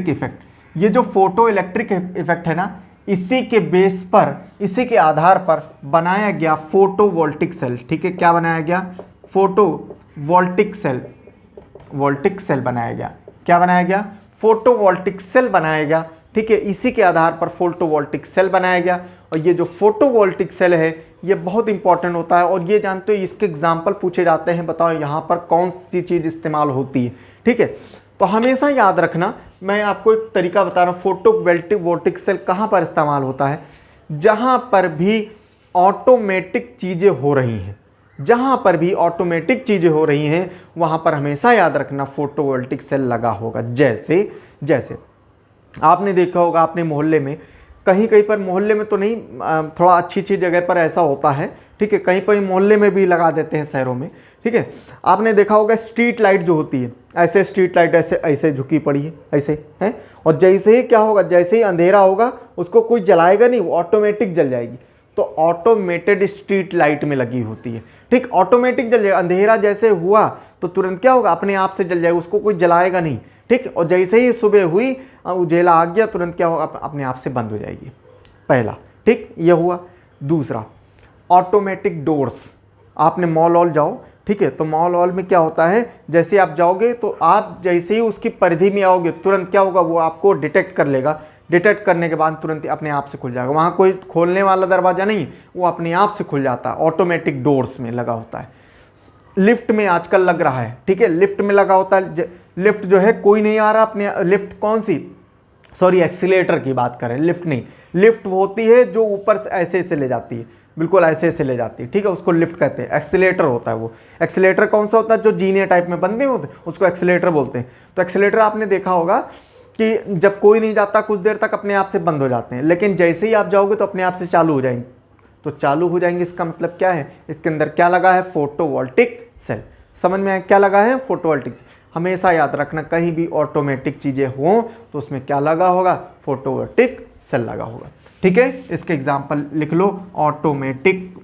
effect. ये जो फोटो इलेक्ट्रिक इफेक्ट है ना, इसी के बेस पर, इसी के आधार पर बनाया गया फोटोवोल्टिक सेल। ठीक है, क्या बनाया गया, फोटोवोल्टिक सेल, वोल्टिक सेल बनाया गया। क्या बनाया गया, फोटोवोल्टिक सेल बनाया गया। ठीक है, इसी के आधार पर फोटोवोल्टिक सेल बनाया गया। और ये जो फोटोवोल्टिक सेल है ये बहुत इंपॉर्टेंट होता है, और ये जानते हो इसके एग्जाम्पल पूछे जाते हैं, बताओ यहाँ पर कौन सी चीज़ इस्तेमाल होती है। ठीक है, तो हमेशा याद रखना, मैं आपको एक तरीका बता रहा हूँ, फोटोवोल्टिक सेल कहाँ पर इस्तेमाल होता है, जहाँ पर भी ऑटोमेटिक चीज़ें हो रही हैं, जहाँ पर भी ऑटोमेटिक चीज़ें हो रही हैं वहाँ पर हमेशा याद रखना फोटोवोल्टिक सेल लगा होगा। जैसे आपने देखा होगा, आपने मोहल्ले में, कहीं पर मोहल्ले में तो नहीं, थोड़ा अच्छी जगह पर ऐसा होता है। ठीक है, कहीं मोहल्ले में भी लगा देते हैं, शहरों में। ठीक है, आपने देखा होगा स्ट्रीट लाइट जो होती है, ऐसे स्ट्रीट लाइट ऐसे झुकी पड़ी है, ऐसे है, और जैसे ही क्या होगा, जैसे ही अंधेरा होगा उसको कोई जलाएगा नहीं, वो ऑटोमेटिक जल जाएगी। तो ऑटोमेटेड स्ट्रीट लाइट में लगी होती है। ठीक, ऑटोमेटिक जल जाएगा, अंधेरा जैसे हुआ तो तुरंत क्या होगा, अपने आप से जल जाएगा, उसको कोई जलाएगा नहीं। ठीक, और जैसे ही सुबह हुई, उजेला आ गया, तुरंत क्या होगा, अपने आप से बंद हो जाएगी। पहला, ठीक, ये हुआ। दूसरा, ऑटोमेटिक डोर्स। आपने मॉल वॉल जाओ, ठीक है, तो मॉल वॉल में क्या होता है, जैसे आप जाओगे तो आप जैसे ही उसकी परिधि में आओगे, तुरंत क्या होगा, वो आपको डिटेक्ट कर लेगा। डिटेक्ट करने के बाद तुरंत अपने आप से खुल जाएगा, वहाँ कोई खोलने वाला दरवाज़ा नहीं, वो अपने आप से खुल जाता है, ऑटोमेटिक डोर्स में लगा होता है। लिफ्ट में आजकल लग रहा है, ठीक है, लिफ्ट में लगा होता है। लिफ्ट जो है कोई नहीं आ रहा अपने, लिफ्ट कौन सी, सॉरी एक्सीलेटर की बात करें, लिफ्ट नहीं, लिफ्ट वो होती है जो ऊपर से ऐसे ले जाती है, बिल्कुल ऐसे ले जाती है। ठीक है, उसको लिफ्ट कहते हैं। एक्सीलेटर होता है वो, एक्सीलेटर कौन सा होता है, जो जीने टाइप में बंधे होते हैं उसको एक्सीलेटर बोलते हैं। तो एक्सीलेटर आपने देखा होगा कि जब कोई नहीं जाता कुछ देर तक अपने आप से बंद हो जाते हैं, लेकिन जैसे ही आप जाओगे तो अपने आप से चालू हो जाएंगे। तो चालू हो जाएंगे, इसका मतलब क्या है, इसके अंदर क्या लगा है, फोटोवोल्टिक सेल। समझ में आया क्या लगा है, फोटोवोल्टिक सेल। हमेशा याद रखना, कहीं भी ऑटोमेटिक चीज़ें हों तो उसमें क्या लगा होगा, फोटोवोल्टिक सेल लगा होगा। ठीक है, इसके एग्जाम्पल लिख लो, ऑटोमेटेड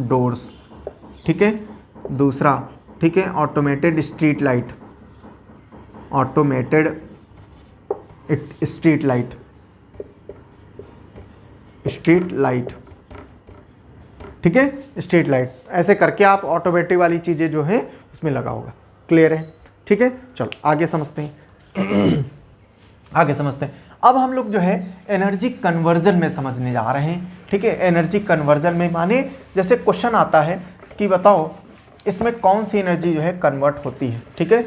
डोर्स। ठीक है, दूसरा, ठीक है, ऑटोमेटेड स्ट्रीट लाइट, ठीक है, स्ट्रीट लाइट। ऐसे करके आप ऑटोमेटिक वाली चीज़ें जो हैं उसमें लगा होगा। क्लियर है? ठीक है, चलो आगे समझते हैं। आगे समझते हैं। अब हम लोग जो है एनर्जी कन्वर्जन में समझने जा रहे हैं, ठीक है। एनर्जी कन्वर्जन में माने जैसे क्वेश्चन आता है कि बताओ इसमें कौन सी एनर्जी जो है कन्वर्ट होती है, ठीक है,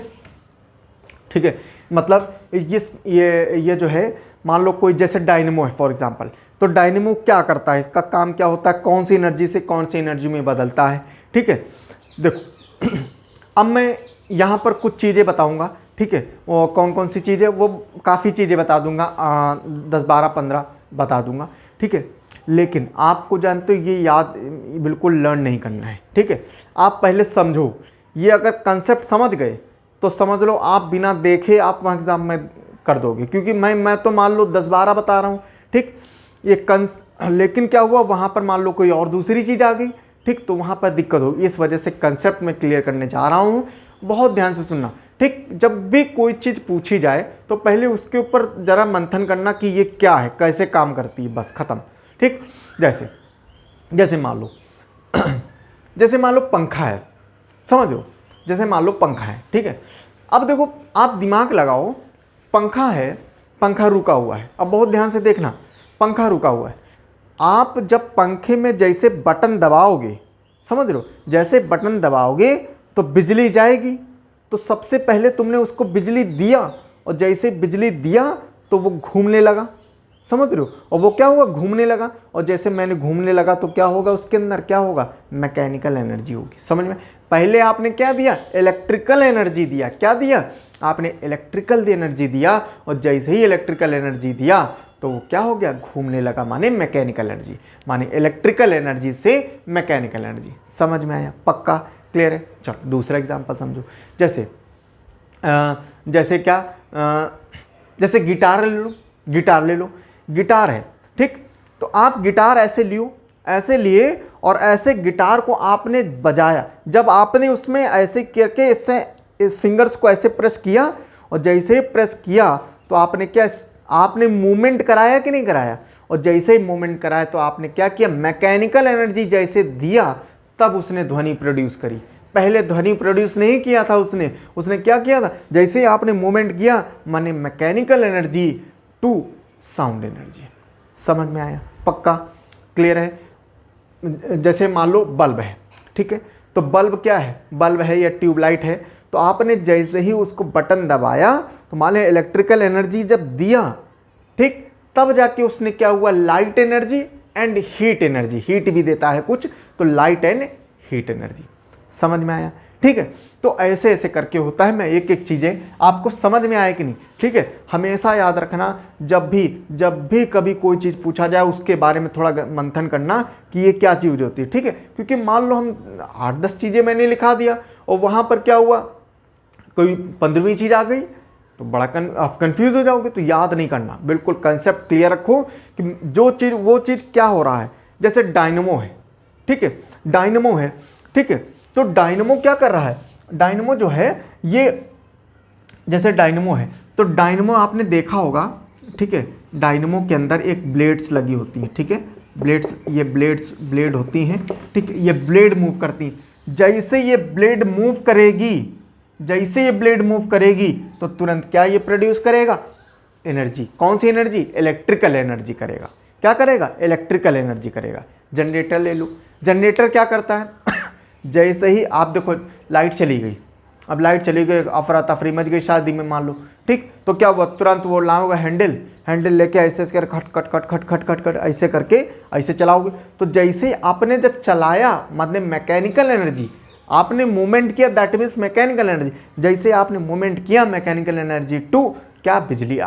ठीक है। मतलब ये जो है मान लो कोई जैसे डायनेमो है फॉर एग्जांपल, तो डायनेमो क्या करता है, इसका काम क्या होता है, कौन सी एनर्जी से कौन सी एनर्जी में बदलता है, ठीक है। देखो अब मैं यहाँ पर कुछ चीज़ें बताऊँगा, ठीक है। वो कौन कौन सी चीज़ें, वो काफ़ी चीज़ें बता दूंगा, 10 12 15 बता दूंगा, ठीक है। लेकिन आपको जानते हो ये याद बिल्कुल लर्न नहीं करना है, ठीक है। आप पहले समझो, ये अगर कंसेप्ट समझ गए तो समझ लो आप बिना देखे आप वहाँ एग्जाम में कर दोगे, क्योंकि मैं तो मान लो 10 12 बता रहा हूँ, ठीक। लेकिन क्या हुआ वहाँ पर मान लो कोई और दूसरी चीज़ आ गई, ठीक, तो वहाँ पर दिक्कत होगी। इस वजह से कंसेप्ट में क्लियर करने जा रहा हूँ, बहुत ध्यान से सुनना, ठीक। जब भी कोई चीज़ पूछी जाए तो पहले उसके ऊपर ज़रा मंथन करना कि ये क्या है, कैसे काम करती है, बस ख़त्म, ठीक। जैसे मान लो पंखा है, समझ लो, जैसे मान लो पंखा है, ठीक है। अब देखो आप दिमाग लगाओ, पंखा है, पंखा रुका हुआ है। अब बहुत ध्यान से देखना, पंखा रुका हुआ है, आप जब पंखे में जैसे बटन दबाओगे, समझ लो, जैसे बटन दबाओगे तो बिजली जाएगी। तो सबसे पहले तुमने उसको बिजली दिया और जैसे बिजली दिया तो वो घूमने लगा, समझ रहे हो, और वो क्या हुआ, घूमने लगा। और जैसे मैंने घूमने लगा तो क्या होगा, उसके अंदर क्या होगा, मैकेनिकल एनर्जी होगी, समझ में। पहले आपने क्या दिया, इलेक्ट्रिकल एनर्जी दिया, क्या दिया आपने, इलेक्ट्रिकल एनर्जी दिया। और जैसे ही इलेक्ट्रिकल एनर्जी दिया तो वो क्या हो गया, घूमने लगा, माने मैकेनिकल एनर्जी, माने इलेक्ट्रिकल एनर्जी से मैकेनिकल एनर्जी। समझ में आया, पक्का क्लियर है। चलो दूसरा एग्जांपल समझो, जैसे जैसे गिटार ले लो, गिटार है, ठीक। तो आप गिटार ऐसे लिए और ऐसे गिटार को आपने बजाया। जब आपने उसमें ऐसे करके इस फिंगर्स को ऐसे प्रेस किया और जैसे ही प्रेस किया तो आपने मूवमेंट कराया कि नहीं कराया। और जैसे ही मूवमेंट कराया तो आपने क्या किया, मैकेनिकल एनर्जी जैसे दिया तब उसने ध्वनि प्रोड्यूस करी। पहले ध्वनि प्रोड्यूस नहीं किया था उसने क्या किया था, जैसे ही आपने मूवमेंट किया माने mechanical energy to sound energy. समझ में आया, पक्का क्लियर है। जैसे मान लो बल्ब है, ठीक है। तो बल्ब क्या है, बल्ब है या ट्यूबलाइट है, तो आपने जैसे ही उसको बटन दबाया तो मान लो इलेक्ट्रिकल एनर्जी जब दिया, ठीक, तब जाके उसने क्या हुआ, light energy and heat energy, heat भी देता है कुछ, तो लाइट एंड हीट एनर्जी। समझ में आया, ठीक है। तो ऐसे ऐसे करके होता है। मैं एक एक चीज़ें आपको समझ में आए कि नहीं, ठीक है। हमेशा याद रखना, जब भी कभी कोई चीज़ पूछा जाए उसके बारे में थोड़ा मंथन करना कि ये क्या चीज़ होती है, ठीक है। क्योंकि मान लो हम 8-10 चीज़ें मैंने लिखा दिया और वहाँ पर क्या हुआ, कोई 15वीं चीज़ आ गई तो बड़ा आप कन्फ्यूज़ हो जाओगे। तो याद नहीं करना, बिल्कुल कंसेप्ट क्लियर रखो कि जो चीज़ वो चीज़ क्या हो रहा है। जैसे डायनेमो है, ठीक है, डायनेमो है, ठीक है। तो डायनेमो क्या कर रहा है, डायनेमो जो है ये जैसे डायनेमो है, तो डायनेमो आपने देखा होगा, ठीक है। डायनेमो के अंदर एक ब्लेड्स लगी होती हैं, ठीक है, ये ब्लेड होती हैं, ठीक है। ये ब्लेड मूव करती हैं। जैसे ये ब्लेड मूव करेगी तो तुरंत क्या ये प्रोड्यूस करेगा, एनर्जी। कौन सी एनर्जी, इलेक्ट्रिकल एनर्जी करेगा। क्या करेगा, इलेक्ट्रिकल एनर्जी करेगा। जनरेटर ले लो, जनरेटर क्या करता है जैसे ही आप देखो लाइट चली गई, अब लाइट चली गई, अफरा तफरी मच गई शादी में मान लो, ठीक। तो क्या हुआ, तुरंत वो लाओगे हैंडल लेके ऐसे कर खट ऐसे करके ऐसे चलाओगे। तो जैसे ही आपने जब चलाया मतलब मैकेनिकल एनर्जी, आपने मूवमेंट किया, दैट मीन्स मैकेनिकल एनर्जी। जैसे आपने मूवमेंट किया मैकेनिकल एनर्जी टू क्या, बिजली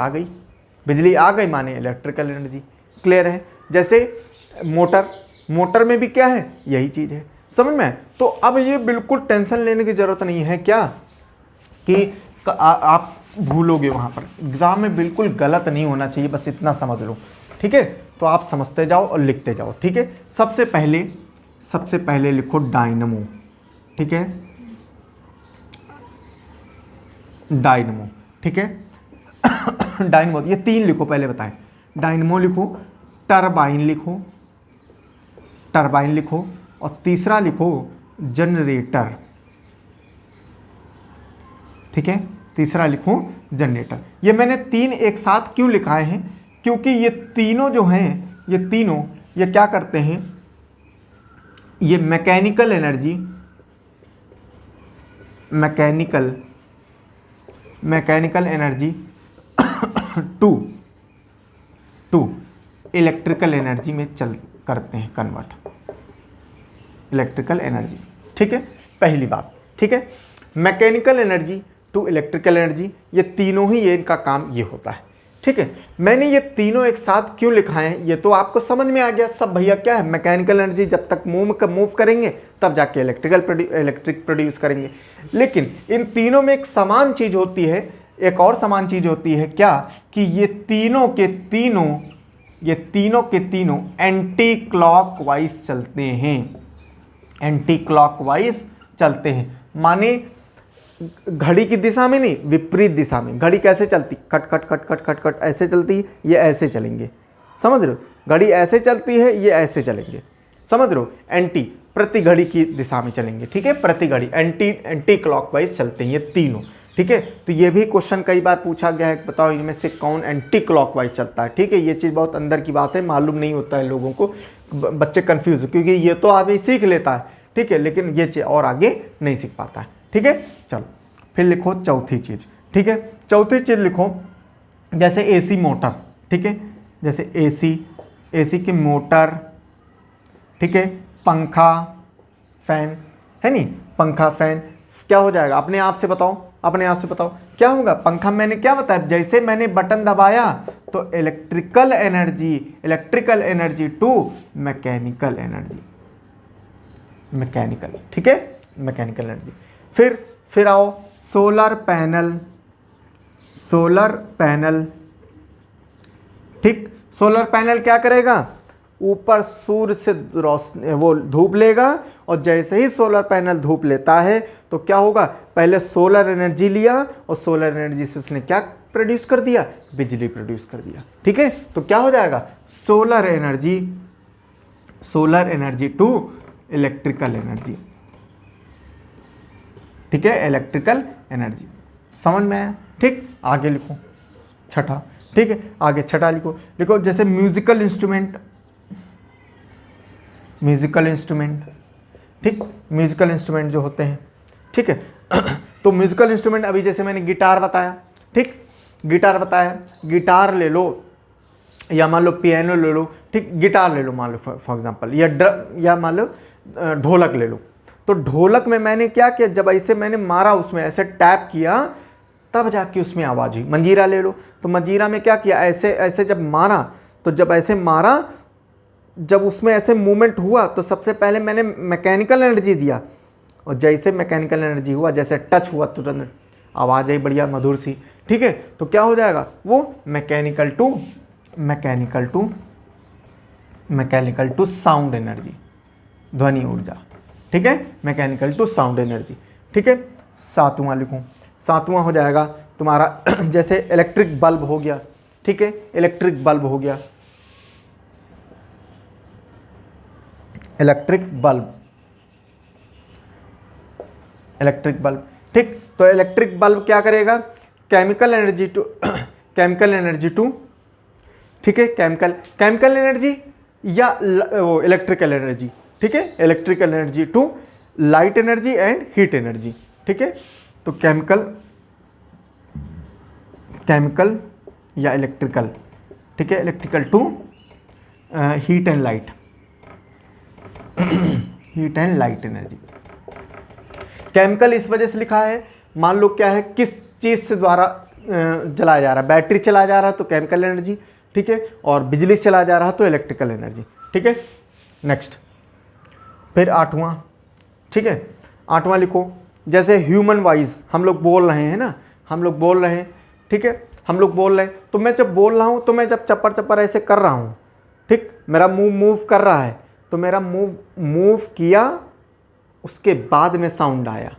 आ गई माने इलेक्ट्रिकल एनर्जी। क्लियर है। जैसे मोटर में भी क्या है, यही चीज़ है, समझ में। तो अब ये बिल्कुल टेंशन लेने की ज़रूरत नहीं है क्या कि आप भूलोगे, वहाँ पर एग्ज़ाम में बिल्कुल गलत नहीं होना चाहिए, बस इतना समझ लो, ठीक है। तो आप समझते जाओ और लिखते जाओ, ठीक है। सबसे पहले लिखो डायनेमो, ठीक है, डायनेमो, ठीक है। डायनेमो ये 3 लिखो, पहले बताएं, डायनेमो लिखो, टरबाइन लिखो और तीसरा लिखो जनरेटर, ठीक है, तीसरा लिखो जनरेटर। ये मैंने 3 एक साथ क्यों लिखाए हैं, क्योंकि ये तीनों जो हैं, ये तीनों ये क्या करते हैं, ये mechanical energy to electrical energy में करते हैं कन्वर्ट, इलेक्ट्रिकल एनर्जी। ठीक है, पहली बात। ठीक है, mechanical energy to electrical energy, ये तीनों ही ये इनका काम ये होता है। ठीक है, मैंने ये तीनों एक साथ क्यों लिखाए हैं ये तो आपको समझ में आ गया सब भैया। क्या है, मैकेनिकल एनर्जी जब तक मूव करेंगे तब जाके इलेक्ट्रिक प्रोड्यूस करेंगे। लेकिन इन तीनों में एक समान चीज होती है, एक और समान चीज होती है क्या, कि ये तीनों के तीनों एंटी क्लॉकवाइज चलते हैं, एंटी क्लॉकवाइज चलते हैं। माने घड़ी की दिशा में नहीं, विपरीत दिशा में। घड़ी कैसे चलती, cut cut cut cut cut cut ऐसे चलती है, ये ऐसे चलेंगे, समझ रहे हो। घड़ी ऐसे चलती है, ये ऐसे चलेंगे, समझ रहे हो। एंटी, प्रति घड़ी की दिशा में चलेंगे। ठीक है, प्रति घड़ी एंटी क्लॉकवाइज चलते हैं ये तीनों। ठीक है, तो ये भी क्वेश्चन कई बार पूछा गया है, बताओ इनमें से कौन एंटी क्लॉकवाइज चलता है। ठीक है, ये चीज़ बहुत अंदर की बात है, मालूम नहीं होता है लोगों को, बच्चे कंफ्यूज, क्योंकि ये तो आदमी सीख लेता है। ठीक है, लेकिन ये चीज़ और आगे नहीं सीख पाता है। ठीक है, चलो फिर लिखो चौथी चीज़। ठीक है, चौथी चीज़ लिखो, जैसे एसी मोटर। ठीक है, जैसे एसी की मोटर। ठीक है, पंखा, फैन है नहीं, पंखा फैन क्या हो जाएगा, अपने आप से बताओ, अपने आप से बताओ क्या होगा। पंखा मैंने क्या बताया, जैसे मैंने बटन दबाया तो electrical energy to mechanical energy, mechanical. ठीक है, मैकेनिकल एनर्जी। फिर आओ सोलर पैनल। ठीक, सोलर पैनल क्या करेगा, ऊपर सूर्य से रोशनी वो धूप लेगा, और जैसे ही सोलर पैनल धूप लेता है तो क्या होगा, पहले सोलर एनर्जी लिया और सोलर एनर्जी से उसने क्या प्रोड्यूस कर दिया, बिजली प्रोड्यूस कर दिया। ठीक है, तो क्या हो जाएगा, solar energy to electrical energy. ठीक है, इलेक्ट्रिकल एनर्जी, समझ में आया। ठीक, आगे लिखो छठा। ठीक है, आगे छठा लिखो जैसे म्यूजिकल इंस्ट्रूमेंट। ठीक, म्यूजिकल इंस्ट्रूमेंट जो होते हैं। ठीक है, तो म्यूजिकल इंस्ट्रूमेंट अभी जैसे मैंने गिटार बताया। ठीक, गिटार ले लो, या मान लो पियानो ले लो। ठीक, गिटार ले लो मान लो फॉर एग्जांपल, या मान लो ढोलक ले लो। तो ढोलक में मैंने क्या किया, जब ऐसे मैंने मारा, उसमें ऐसे टैप किया तब जाके उसमें आवाज़ हुई। मंजीरा ले लो, तो मंजीरा में क्या किया, ऐसे जब मारा, तो जब ऐसे मारा, जब उसमें ऐसे मूवमेंट हुआ तो सबसे पहले मैंने मैकेनिकल एनर्जी दिया, और जैसे मैकेनिकल एनर्जी हुआ, जैसे टच हुआ, तुरंत आवाज़ आई बढ़िया मधुर सी। ठीक है, तो क्या हो जाएगा, वो मैकेनिकल टू साउंड एनर्जी, ध्वनि ऊर्जा। ठीक है, मैकेनिकल टू साउंड एनर्जी। ठीक है, सातवां लिखूं, सातवां हो जाएगा तुम्हारा जैसे इलेक्ट्रिक बल्ब हो गया। ठीक है, इलेक्ट्रिक बल्ब। ठीक, तो इलेक्ट्रिक बल्ब क्या करेगा, केमिकल एनर्जी टू ठीक है, केमिकल एनर्जी या वो इलेक्ट्रिकल एनर्जी। ठीक है, electrical energy to light energy and heat energy. ठीक है, तो केमिकल या इलेक्ट्रिकल। ठीक है, electrical to heat and light energy. Chemical इस वजह से लिखा है, मान लो क्या है, किस चीज़ से द्वारा जलाया जा रहा है, बैटरी चलाया जा रहा है तो केमिकल एनर्जी। ठीक है, और बिजली से चलाया जा रहा है तो इलेक्ट्रिकल एनर्जी। ठीक है, नेक्स्ट फिर आठवां। ठीक है, आठवां लिखो, जैसे ह्यूमन वॉइस हम लोग बोल रहे हैं ना, ठीक है, हम लोग बोल रहे हैं, तो मैं जब बोल रहा हूँ, तो मैं जब चप्पर ऐसे कर रहा हूँ, ठीक, मेरा मुंह मूव कर रहा है, तो मेरा मूव किया, उसके बाद में साउंड आया,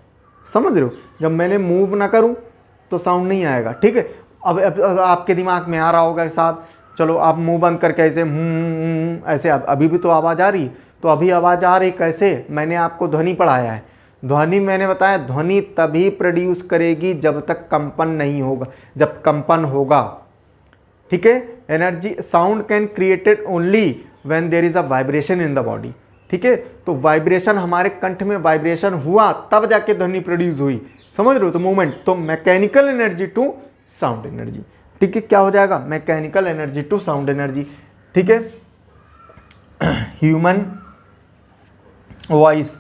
समझ रहे हो। जब मैंने मूव ना करूँ तो साउंड नहीं आएगा। ठीक है, अब आपके दिमाग में आ रहा होगा साथ, चलो आप मुंह बंद करके ऐसे ऐसे, अभी भी तो आवाज़ आ रही, तो अभी आवाज़ आ रही कैसे, मैंने आपको ध्वनि पढ़ाया है, ध्वनि मैंने बताया, ध्वनि तभी प्रोड्यूस करेगी जब तक कंपन नहीं होगा, जब कंपन होगा। ठीक है, energy sound can created only when there is a vibration in the body. ठीक है, तो वाइब्रेशन, हमारे कंठ में वाइब्रेशन हुआ तब जाके ध्वनि प्रोड्यूस हुई, समझ रहे हो? तो मूवमेंट, तो mechanical energy to sound energy. ठीक है, क्या हो जाएगा? Mechanical energy to sound energy. ठीक है, ह्यूमन वॉइस,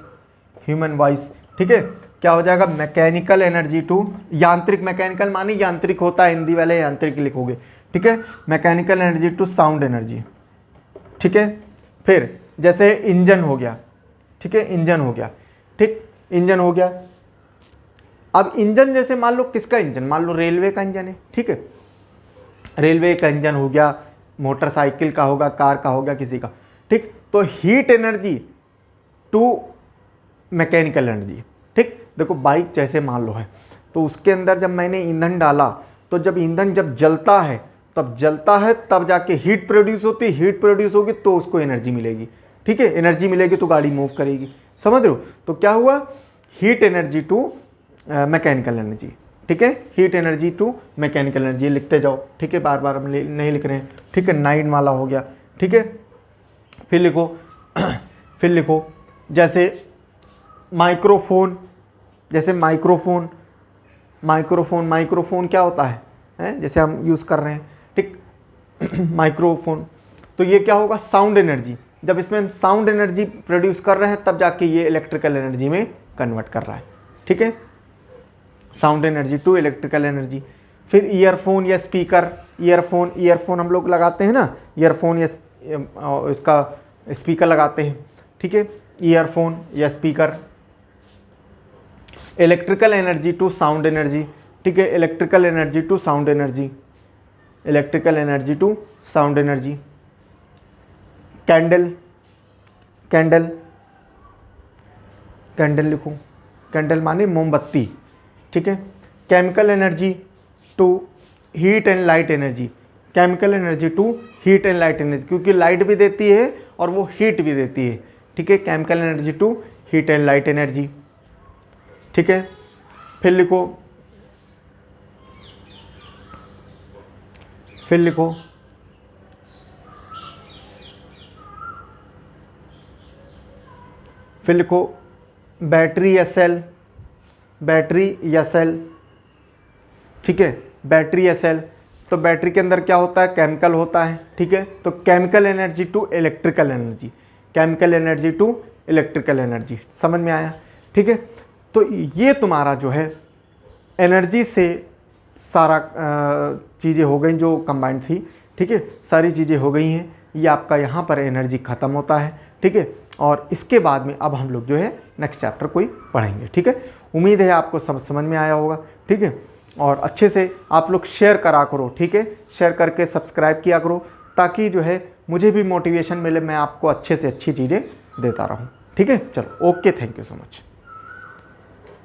ह्यूमन वॉइस। ठीक है, क्या हो जाएगा? मैकेनिकल एनर्जी टू यांत्रिक, मैकेनिकल माने यांत्रिक होता है, हिंदी वाले यांत्रिक लिखोगे। ठीक है, mechanical energy to sound energy. ठीक है, फिर जैसे इंजन हो गया। ठीक है, इंजन हो गया। ठीक, इंजन हो गया। अब इंजन जैसे मान लो किसका इंजन, मान लो रेलवे का इंजन है। ठीक है, रेलवे का इंजन हो गया, मोटरसाइकिल का होगा, कार का होगा, किसी का। ठीक, तो heat energy to mechanical energy. ठीक, देखो बाइक जैसे मान लो है, तो उसके अंदर जब मैंने ईंधन डाला, तो जब ईंधन जब जलता है, तब जाके हीट प्रोड्यूस होती है, हीट प्रोड्यूस होगी तो उसको एनर्जी मिलेगी। ठीक है, एनर्जी मिलेगी तो गाड़ी मूव करेगी, समझ रहे हो? तो क्या हुआ? Heat energy to mechanical energy. ठीक है, heat energy to mechanical energy, लिखते जाओ। ठीक है, बार बार हम नहीं लिख रहे हैं। ठीक है, नाइन वाला हो गया। ठीक है, फिर लिखो फिर लिखो जैसे माइक्रोफोन, जैसे माइक्रोफोन, माइक्रोफोन क्या होता है? जैसे हम यूज़ कर रहे हैं। ठीक, माइक्रोफोन, तो ये क्या होगा? Sound energy. जब इसमें हम साउंड एनर्जी प्रोड्यूस कर रहे हैं तब जाके ये इलेक्ट्रिकल एनर्जी में कन्वर्ट कर रहा है। ठीक है, sound energy to electrical energy. फिर ईयरफोन या स्पीकर, ईयरफोन हम लोग लगाते हैं ना, ईयरफोन या इसका स्पीकर लगाते हैं। ठीक है, ईयरफोन या speaker. Electrical energy to sound energy. ठीक है, electrical energy to sound energy, electrical energy to sound energy. Candle, candle, candle लिखो, कैंडल माने मोमबत्ती। ठीक है, chemical energy to heat and light energy, chemical energy to heat and light energy, क्योंकि light भी देती है और वो हीट भी देती है। ठीक है, chemical energy to heat and light energy. ठीक है, फिर लिखो, फिर लिखो फिर लिखो बैटरी या सेल, बैटरी या सेल। ठीक है, बैटरी या सेल, तो बैटरी के अंदर क्या होता है? केमिकल होता है। ठीक है, तो chemical energy to electrical energy, chemical energy to electrical energy. समझ में आया? ठीक है, तो ये तुम्हारा जो है एनर्जी से सारा चीज़ें हो गई जो कंबाइंड थी। ठीक है, सारी चीज़ें हो गई हैं। ये आपका यहाँ पर एनर्जी ख़त्म होता है। ठीक है, और इसके बाद में अब हम लोग जो है नेक्स्ट चैप्टर कोई पढ़ेंगे। ठीक है, उम्मीद है आपको सब समझ में आया होगा। ठीक है, और अच्छे से आप लोग शेयर करा करो। ठीक है, शेयर करके सब्सक्राइब किया करो, ताकि जो है मुझे भी मोटिवेशन मिले, मैं आपको अच्छे से अच्छी चीज़ें देता रहूँ। ठीक है, चलो okay, thank you so much.